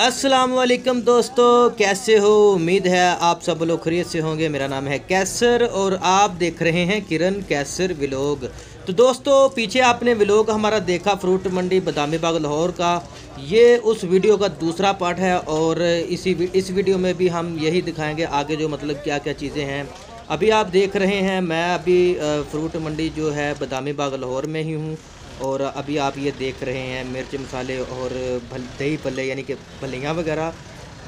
अस्सलाम वालेकुम दोस्तों, कैसे हो? उम्मीद है आप सब लोग खैरियत से होंगे। मेरा नाम है कैसर और आप देख रहे हैं किरण कैसर व्लॉग। तो दोस्तों, पीछे आपने व्लॉग हमारा देखा फ्रूट मंडी बदामी बाग लाहौर का। ये उस वीडियो का दूसरा पार्ट है और इस वीडियो में भी हम यही दिखाएंगे आगे जो मतलब क्या क्या चीज़ें हैं। अभी आप देख रहे हैं, मैं अभी फ्रूट मंडी जो है बदामी बाग लाहौर में ही हूँ। और अभी आप ये देख रहे हैं मिर्च मसाले और दही भल्ले यानी कि भलियाँ वगैरह।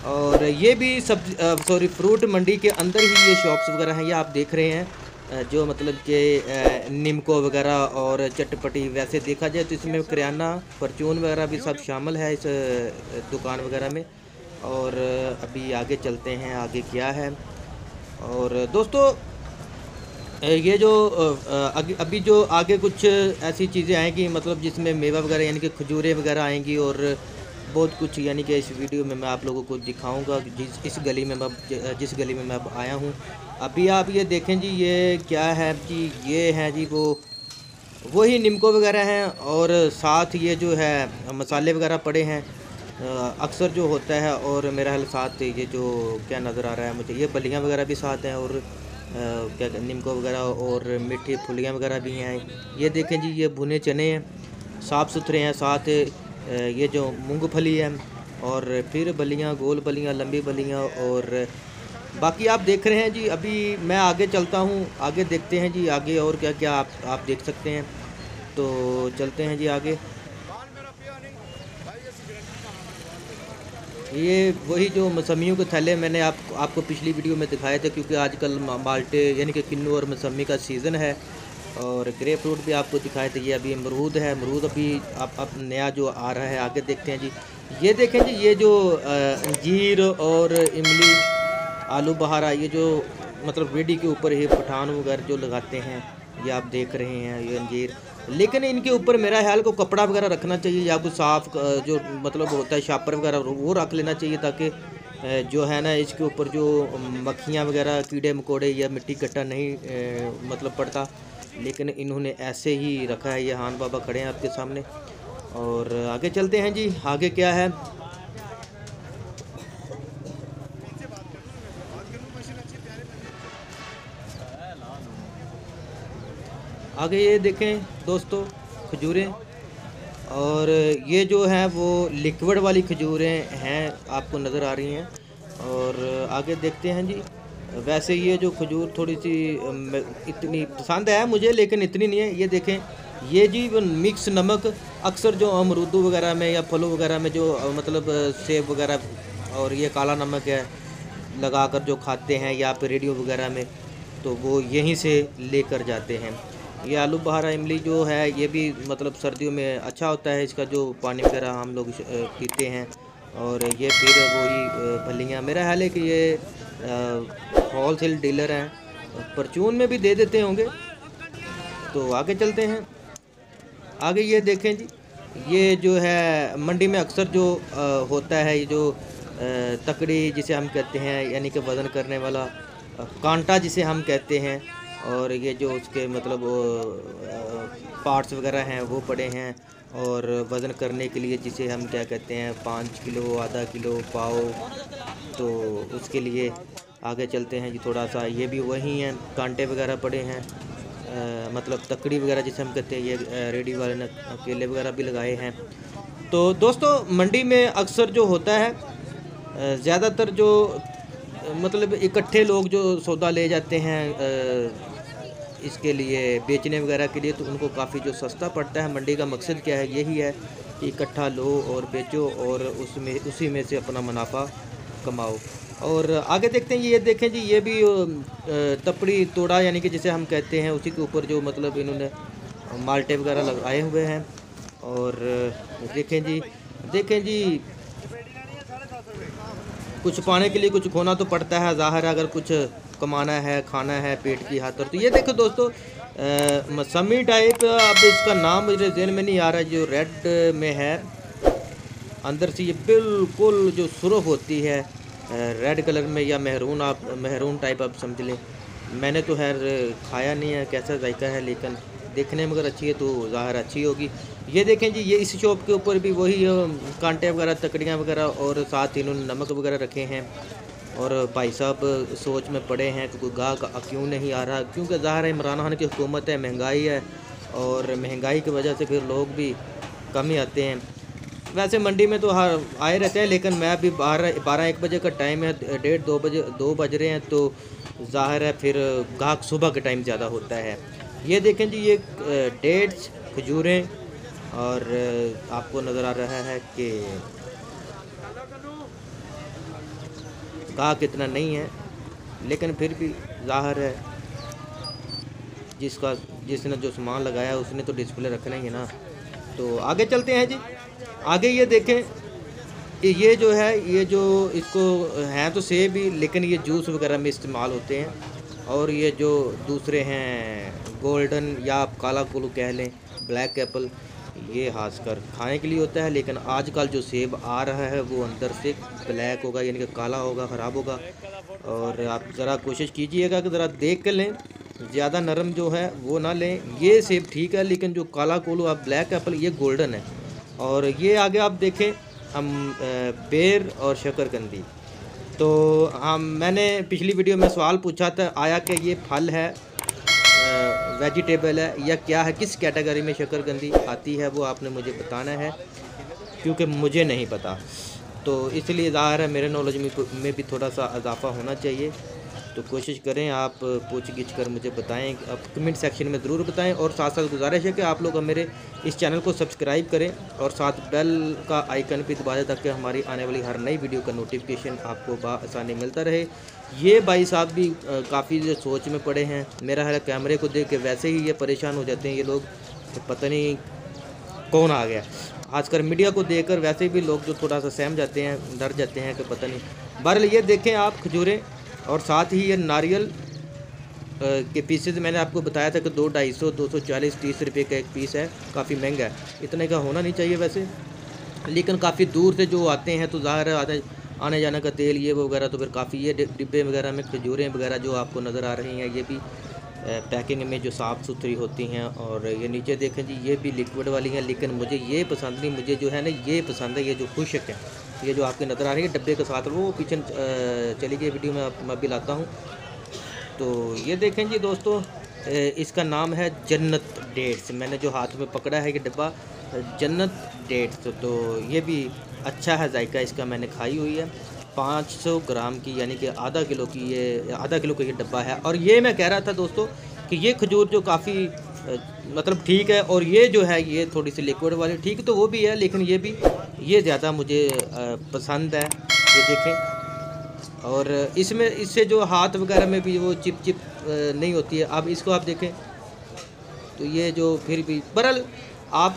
और ये भी फ्रूट मंडी के अंदर ही ये शॉप्स वगैरह हैं। ये आप देख रहे हैं जो मतलब कि निमको वगैरह और चटपटी। वैसे देखा जाए तो इसमें करियाना परचून वगैरह भी सब शामिल है इस दुकान वगैरह में। और अभी आगे चलते हैं, आगे क्या है। और दोस्तों, ये जो अभी जो आगे कुछ ऐसी चीज़ें आएंगी मतलब जिसमें मेवा वगैरह यानी कि खजूरें वगैरह आएंगी और बहुत कुछ, यानी कि इस वीडियो में मैं आप लोगों को दिखाऊंगा जिस गली में मैं जिस गली में मैं अब आया हूँ। अभी आप ये देखें जी, ये क्या है जी? ये है जी वही निमको वगैरह हैं और साथ ये जो है मसाले वगैरह पड़े हैं अक्सर जो होता है। और मेरा हाल साथ ये जो क्या नज़र आ रहा है मुझे, ये बलियाँ वगैरह भी साथ हैं और क्या निमको वगैरह और मीठी फुलियाँ वगैरह भी हैं। ये देखें जी, ये भुने चने हैं, साफ़ सुथरे हैं। साथ ये जो मूंगफली है और फिर बलियाँ, गोल बलियाँ, लंबी बलियाँ और बाकी आप देख रहे हैं जी। अभी मैं आगे चलता हूँ, आगे देखते हैं जी आगे और क्या क्या आप देख सकते हैं। तो चलते हैं जी आगे। ये वही जो मौसमियों के थैले मैंने आपको पिछली वीडियो में दिखाए थे, क्योंकि आजकल माल्टे यानी कि किन्नू और मौसमी का सीज़न है। और ग्रेप फ्रूट भी आपको दिखाए थे। ये अभी अमरूद है, अमरूद अभी आप नया जो आ रहा है, आगे देखते हैं जी। ये देखें जी, ये जो अंजीर और इमली, आलू बहारा, ये जो मतलब रेडी के ऊपर ये पठान वगैरह जो लगाते हैं, ये आप देख रहे हैं ये अंजीर। लेकिन इनके ऊपर मेरा ख्याल को कपड़ा वगैरह रखना चाहिए या कुछ साफ़ जो मतलब होता है शापर वगैरह वो रख लेना चाहिए, ताकि जो है ना इसके ऊपर जो मक्खियाँ वगैरह, कीड़े मकोड़े या मिट्टी कट्टा नहीं मतलब पड़ता। लेकिन इन्होंने ऐसे ही रखा है। ये हान बाबा खड़े हैं आपके सामने। और आगे चलते हैं जी, आगे क्या है। आगे ये देखें दोस्तों, खजूरें। और ये जो है वो लिक्विड वाली खजूरें हैं, आपको नज़र आ रही हैं। और आगे देखते हैं जी। वैसे ये जो खजूर थोड़ी सी इतनी पसंद है मुझे, लेकिन इतनी नहीं है। ये देखें, ये जी मिक्स नमक अक्सर जो अमरूदों वगैरह में या फलों वगैरह में जो मतलब सेब वगैरह, और ये काला नमक है लगाकर जो खाते हैं या फिर रेडियो वगैरह में, तो वो यहीं से लेकर जाते हैं। ये आलू बहारा इमली जो है, ये भी मतलब सर्दियों में अच्छा होता है, इसका जो पानी वगैरह हम लोग पीते हैं। और ये फिर वही भलियाँ, मेरा ख्याल है कि ये होल सेल डीलर हैं, परचून में भी दे देते होंगे। तो आगे चलते हैं। आगे ये देखें जी, ये जो है मंडी में अक्सर जो होता है, ये जो तकड़ी जिसे हम कहते हैं, यानी कि वज़न करने वाला कांटा जिसे हम कहते हैं। और ये जो उसके मतलब पार्ट्स वगैरह हैं वो पड़े हैं। और वज़न करने के लिए जिसे हम क्या कहते हैं, 5 किलो, आधा किलो, पाव, तो उसके लिए आगे चलते हैं जी थोड़ा सा। ये भी वही हैं, कांटे वगैरह पड़े हैं, मतलब तकड़ी वगैरह जिसे हम कहते हैं। ये रेडी वाले ने केले वगैरह भी लगाए हैं। तो दोस्तों, मंडी में अक्सर जो होता है ज़्यादातर जो मतलब इकट्ठे लोग जो सौदा ले जाते हैं इसके लिए बेचने वगैरह के लिए, तो उनको काफ़ी जो सस्ता पड़ता है। मंडी का मकसद क्या है? यही है कि इकट्ठा लो और बेचो और उसी में से अपना मुनाफा कमाओ। और आगे देखते हैं, ये देखें जी, ये भी तपड़ी तोड़ा यानी कि जिसे हम कहते हैं, उसी के ऊपर जो मतलब इन्होंने माल्टे वगैरह लगाए हुए हैं। और देखें जी कुछ पाने के लिए कुछ खोना तो पड़ता है, ज़ाहिर है। अगर कुछ कमाना है, खाना है पेट की खातिर। तो ये देखो दोस्तों, मौसमी टाइप, अब इसका नाम मुझे ज़हन में नहीं आ रहा, जो रेड में है अंदर से, ये बिल्कुल जो सुर्ख होती है रेड कलर में, या मेहरून टाइप आप समझ लें। मैंने तो खैर खाया नहीं है कैसा जायका है, लेकिन देखने में अगर अच्छी है तो ज़ाहिर अच्छी होगी। ये देखें जी, ये इस शॉप के ऊपर भी वही कांटे वगैरह, तकड़ियाँ वगैरह और साथ ही इन्होंने नमक वगैरह रखे हैं। और भाई साहब सोच में पड़े हैं कि कोई गाहक क्यों नहीं आ रहा, क्योंकि ज़ाहिर है इमरान खान की हुकूमत है, महंगाई है और महंगाई की वजह से फिर लोग भी कम ही आते हैं। वैसे मंडी में तो हर आए रहते हैं, लेकिन मैं अभी 12-1 बजे का टाइम है, 1:30 बज रहे हैं, तो ज़ाहिर है फिर गाहक सुबह के टाइम ज़्यादा होता है। ये देखें जी, ये डेट्स, खजूरें, और आपको नज़र आ रहा है कि गाहक इतना नहीं है, लेकिन फिर भी ज़ाहिर है जिसने जो सामान लगाया उसने तो डिस्प्ले रखना ही है ना। तो आगे चलते हैं जी। आगे ये देखें कि ये जो है, ये जो इसको हैं तो सेब ही, लेकिन ये जूस वगैरह में इस्तेमाल होते हैं। और ये जो दूसरे हैं गोल्डन, या आप काला कुल्लू कह लें, ब्लैक एप्पल, ये खासकर खाने के लिए होता है। लेकिन आजकल जो सेब आ रहा है वो अंदर से ब्लैक होगा, यानी कि काला होगा, ख़राब होगा। और आप ज़रा कोशिश कीजिएगा कि ज़रा देख कर लें, ज़्यादा नरम जो है वो ना लें। ये सेब ठीक है, लेकिन जो काला कोलू, आप ब्लैक एप्पल, ये गोल्डन है। और ये आगे आप देखें हम बेर और शकरकंदी। तो मैंने पिछली वीडियो में सवाल पूछा था, आया कि ये फल है, वेजिटेबल है या क्या है, किस कैटेगरी में शकरकंदी आती है, वो आपने मुझे बताना है, क्योंकि मुझे नहीं पता। तो इसलिए ज़ाहिर है मेरे नॉलेज में भी थोड़ा सा इजाफा होना चाहिए। तो कोशिश करें आप पूछ गिछ कर मुझे बताएं, आप कमेंट सेक्शन में ज़रूर बताएं। और साथ साथ गुजारिश है कि आप लोग मेरे इस चैनल को सब्सक्राइब करें और साथ बेल का आइकन भी दबा दें, ताकि हमारी आने वाली हर नई वीडियो का नोटिफिकेशन आपको बआसानी मिलता रहे। ये भाई साहब भी काफ़ी सोच में पड़े हैं। मेरा है कैमरे को देख के वैसे ही ये परेशान हो जाते हैं ये लोग, तो पता नहीं कौन आ गया। आजकल मीडिया को देखकर वैसे भी लोग जो थोड़ा सा सहम जाते हैं, डर जाते हैं कि पता नहीं। बहरहाल ये देखें आप खजूरें, और साथ ही ये नारियल के पीसेस मैंने आपको बताया था कि 200, 250, 240, 30 रुपये का एक पीस है, काफ़ी महंगा है। इतने का होना नहीं चाहिए वैसे, लेकिन काफ़ी दूर से जो आते हैं तो ज़ाहिर है आने जाने का तेल ये वो वगैरह, तो फिर काफ़ी ये डिब्बे वगैरह में खजूरें वगैरह जो आपको नज़र आ रही हैं, ये भी पैकिंग में जो साफ़ सुथरी होती हैं। और ये नीचे देखें जी, ये भी लिक्विड वाली हैं, लेकिन मुझे ये पसंद नहीं, मुझे जो है ना ये पसंद है, ये जो खुशक है, ये जो आपकी नज़र आ रही है डब्बे के साथ, वो पीछे चली गई वीडियो में मैं भी लाता हूँ। तो ये देखें जी दोस्तों, इसका नाम है जन्नत डेट्स। मैंने जो हाथ में पकड़ा है ये डब्बा, जन्नत डेट्स, तो ये भी अच्छा है जायका इसका, मैंने खाई हुई है। 500 ग्राम की, यानी कि आधा किलो की, ये आधा किलो का ये डब्बा है। और ये मैं कह रहा था दोस्तों कि ये खजूर जो काफ़ी मतलब ठीक है, और ये जो है ये थोड़ी सी लिक्विड वाली, ठीक तो वो भी है, लेकिन ये ज़्यादा मुझे पसंद है। ये देखें, और इसमें इससे जो हाथ वगैरह में भी वो चिप चिप नहीं होती है। अब इसको आप देखें तो ये जो फिर भी बहरहाल आप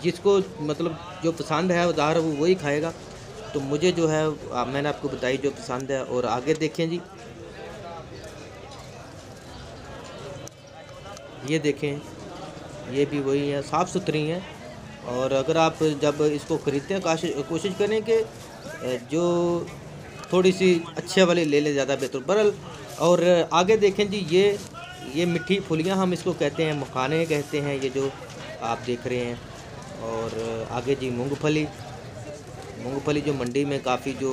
जिसको मतलब जो पसंद है ज़ाहिर वो वही खाएगा। तो मुझे जो है मैंने आपको बताई जो पसंद है। और आगे देखें जी, ये देखें, ये भी वही है, साफ़ सुथरी हैं। और अगर आप जब इसको ख़रीदते हैं कोशिश करें कि जो थोड़ी सी अच्छे वाली ले लें, ज़्यादा बेहतर बहरहाल। और आगे देखें जी, ये मिट्टी फुलियाँ हम इसको कहते हैं, मखाने कहते हैं, ये जो आप देख रहे हैं। और आगे जी मूंगफली जो मंडी में काफ़ी जो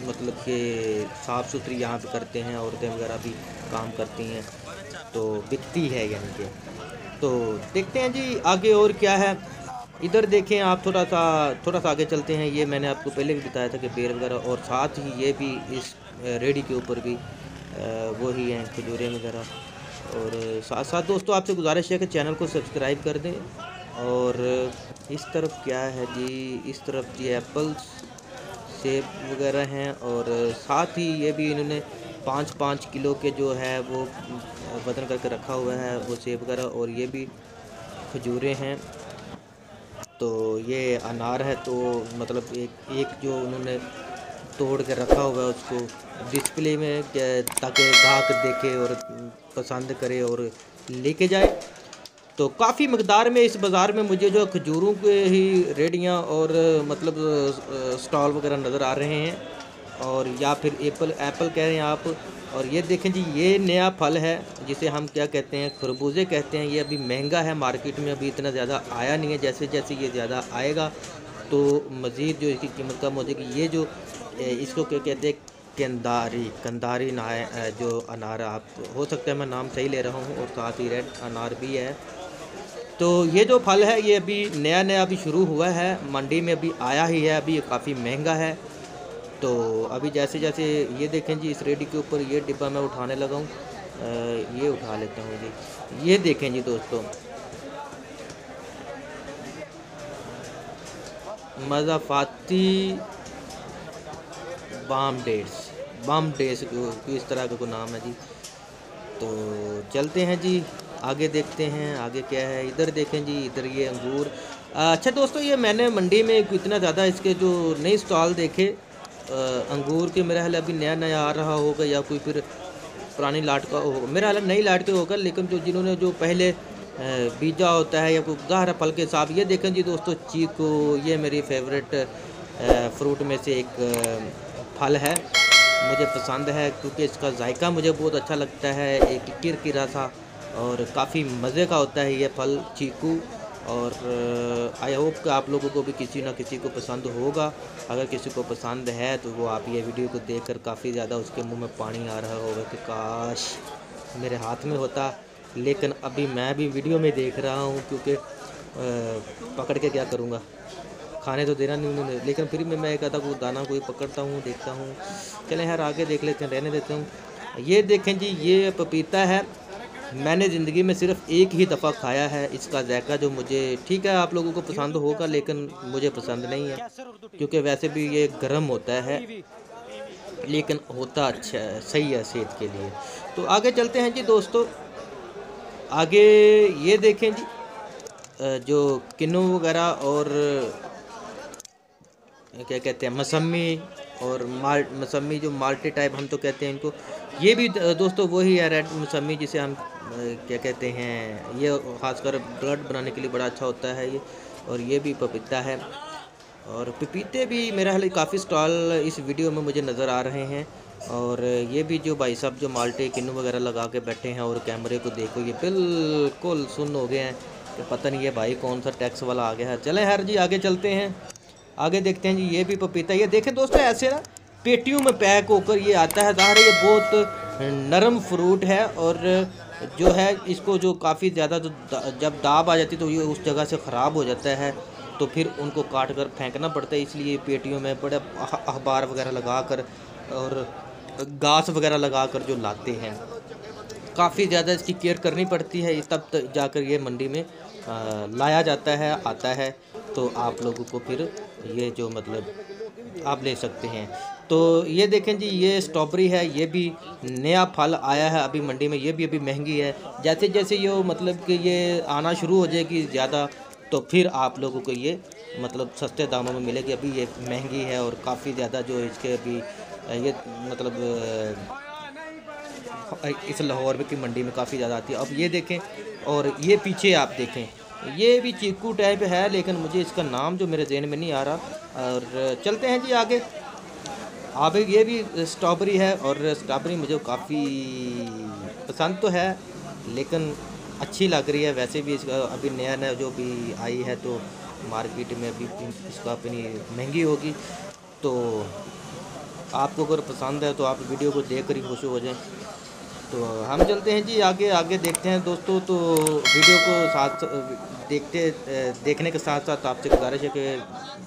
मतलब कि साफ़ सुथरी यहाँ पे करते हैं, औरतें वगैरह भी काम करती हैं, तो बिकती है यानी कि। तो देखते हैं जी आगे और क्या है। इधर देखें आप, थोड़ा सा आगे चलते हैं। ये मैंने आपको पहले भी बताया था कि बेर वगैरह, और साथ ही ये भी इस रेडी के ऊपर भी वो ही हैं खजूरें वगैरह। और साथ साथ दोस्तों आपसे गुजारिश है कि चैनल को सब्सक्राइब कर दें। और इस तरफ क्या है जी, इस तरफ जी एप्पल्स, सेब वगैरह हैं। और साथ ही ये भी इन्होंने 5-5 किलो के जो है वो वज़न करके रखा हुआ है, वो सेब वगैरह। और ये भी खजूरें हैं। तो ये अनार है, तो मतलब एक जो उन्होंने तोड़ के रखा हुआ है उसको डिस्प्ले में, ताकि ग्राहक देखे और पसंद करे और लेके जाए। तो काफ़ी मकदार में इस बाज़ार में मुझे जो खजूरों के ही रेडियाँ और मतलब स्टॉल वगैरह नज़र आ रहे हैं। और या फिर एप्पल कह रहे हैं आप। और ये देखें जी, ये नया फल है जिसे हम क्या कहते हैं, खरबूजे कहते हैं। ये अभी महंगा है मार्केट में, अभी इतना ज़्यादा आया नहीं है। जैसे जैसे ये ज़्यादा आएगा तो मज़ीद जो इसकी कीमत कम हो जाएगी। ये जो इसको क्या कहते हैं, कंधारी जो अनार, आप हो सकता है मैं नाम सही ले रहा हूँ, और साथ ही रेड अनार भी है। तो ये जो फल है ये अभी नया अभी शुरू हुआ है, मंडी में अभी आया ही है, अभी ये काफ़ी महंगा है। तो अभी जैसे जैसे ये देखें जी, इस रेडी के ऊपर ये डिब्बा मैं उठाने लगा हूँ, ये उठा लेता हूँ जी। ये देखें जी दोस्तों, मज़ाफ़ाती बाम डेट्स को इस तरह का कोई नाम है जी। तो चलते हैं जी, आगे देखते हैं आगे क्या है। इधर देखें जी, इधर ये अंगूर। अच्छा दोस्तों, ये मैंने मंडी में इतना ज़्यादा इसके जो नए स्टॉल देखे अंगूर के, मेरा हाल अभी नया आ रहा होगा या कोई फिर पुरानी लाट का होगा, मेरा हाल नई लाट के होगा। लेकिन जो जिन्होंने जो पहले बीजा होता है या कोई ज़ाहिर फल के साथ, ये देखें जी दोस्तों, चीकू, ये मेरी फेवरेट फ्रूट में से एक फल है, मुझे पसंद है क्योंकि इसका जायका मुझे बहुत अच्छा लगता है, एक किरकिरा सा, और काफ़ी मज़े का होता है ये फल चीकू। और आई होप कि आप लोगों को भी किसी ना किसी को पसंद होगा। अगर किसी को पसंद है तो वो आप ये वीडियो को देखकर काफ़ी ज़्यादा उसके मुंह में पानी आ रहा होगा कि काश मेरे हाथ में होता। लेकिन अभी मैं भी वीडियो में देख रहा हूँ क्योंकि पकड़ के क्या करूँगा, खाने तो देना नहीं, लेकिन फिर भी मैं एक आधा कोई दाना कोई पकड़ता हूँ, देखता हूँ। चलें यार आगे देख लेते हैं, रहने देते हूँ। ये देखें जी, ये पपीता है, मैंने ज़िंदगी में सिर्फ़ एक ही दफ़ा खाया है। इसका जायका जो मुझे, ठीक है आप लोगों को पसंद होगा लेकिन मुझे पसंद नहीं है, क्योंकि वैसे भी ये गर्म होता है लेकिन होता अच्छा है, सही है सेहत के लिए। तो आगे चलते हैं जी दोस्तों, आगे ये देखें जी, जो किन्नू वगैरह और क्या कहते हैं, मौसमी और मौसमी जो माल्टे टाइप हम तो कहते हैं इनको, ये भी दोस्तों वही है रेड मौसमी जिसे हम क्या कहते हैं। ये खासकर ब्लड बनाने के लिए बड़ा अच्छा होता है ये। और ये भी पपीता है, और पपीते भी मेरा हाल काफ़ी स्टॉल इस वीडियो में मुझे नज़र आ रहे हैं। और ये भी जो भाई साहब जो माल्टे किन्नू वगैरह लगा के बैठे हैं और कैमरे को देखो, ये बिल्कुल सुन्न हो गए हैं कि पता नहीं ये भाई कौन सा टैक्स वाला आ गया है। चलें हर जी आगे चलते हैं, आगे देखते हैं जी। ये भी पपीता, ये देखें दोस्तों, ऐसे ना पेटियों में पैक होकर ये आता है। ज़ाहिर है ये बहुत नरम फ्रूट है, और जो है इसको जो काफ़ी ज़्यादा जब दाब आ जाती है तो ये उस जगह से ख़राब हो जाता है, तो फिर उनको काट कर फेंकना पड़ता है। इसलिए पेटियों में बड़े अखबार वगैरह लगा कर और घास वगैरह लगा कर जो लाते हैं, काफ़ी ज़्यादा इसकी केयर करनी पड़ती है, तब जाकर ये मंडी में लाया जाता है, आता है। तो आप लोगों को फिर ये जो मतलब आप ले सकते हैं। तो ये देखें जी, ये स्ट्रॉबेरी है, ये भी नया फल आया है अभी मंडी में, ये भी अभी महंगी है। जैसे जैसे ये मतलब कि ये आना शुरू हो जाएगी ज़्यादा, तो फिर आप लोगों को ये मतलब सस्ते दामों में मिलेगी। अभी ये महंगी है और काफ़ी ज़्यादा जो इसके अभी ये मतलब इस लाहौर की मंडी में काफ़ी ज़्यादा आती है। अब ये देखें, और ये पीछे आप देखें, ये भी चीकू टाइप है लेकिन मुझे इसका नाम जो मेरे जहन में नहीं आ रहा। और चलते हैं जी आगे, अब ये भी स्ट्रॉबेरी है, और स्ट्रॉबेरी मुझे काफ़ी पसंद तो है लेकिन अच्छी लग रही है। वैसे भी इसका अभी नया जो भी आई है तो मार्केट में अभी इसका अपनी महंगी होगी। तो आपको अगर पसंद है तो आप वीडियो को देख कर ही खुश हो जाएं। तो हम चलते हैं जी आगे देखते हैं दोस्तों। तो वीडियो को साथ देखने के साथ साथ आपसे गुजारिश है कि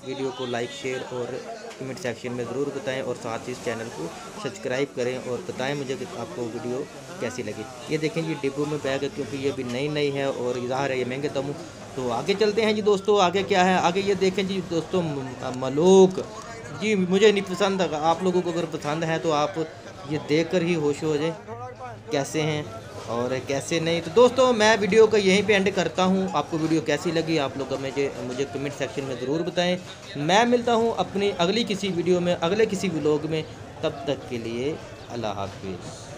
वीडियो को लाइक, शेयर और कमेंट सेक्शन में ज़रूर बताएं, और साथ ही इस चैनल को सब्सक्राइब करें और बताएं मुझे कि आपको वीडियो कैसी लगी। ये देखें जी, डिब्बों में बैग है क्योंकि ये भी नई है और ज़ाहिर है ये महंगे दामों। तो आगे चलते हैं जी दोस्तों, आगे क्या है, आगे ये देखें जी दोस्तों, मलूक जी मुझे नहीं पसंद। आप लोगों को अगर पसंद है तो आप ये देख कर ही होश हो जाए कैसे हैं और कैसे नहीं। तो दोस्तों मैं वीडियो का यहीं पे एंड करता हूँ। आपको वीडियो कैसी लगी आप लोग मुझे कमेंट सेक्शन में ज़रूर बताएं। मैं मिलता हूँ अपनी अगली किसी वीडियो में, अगले किसी व्लॉग में। तब तक के लिए अल्लाह हाफिज़।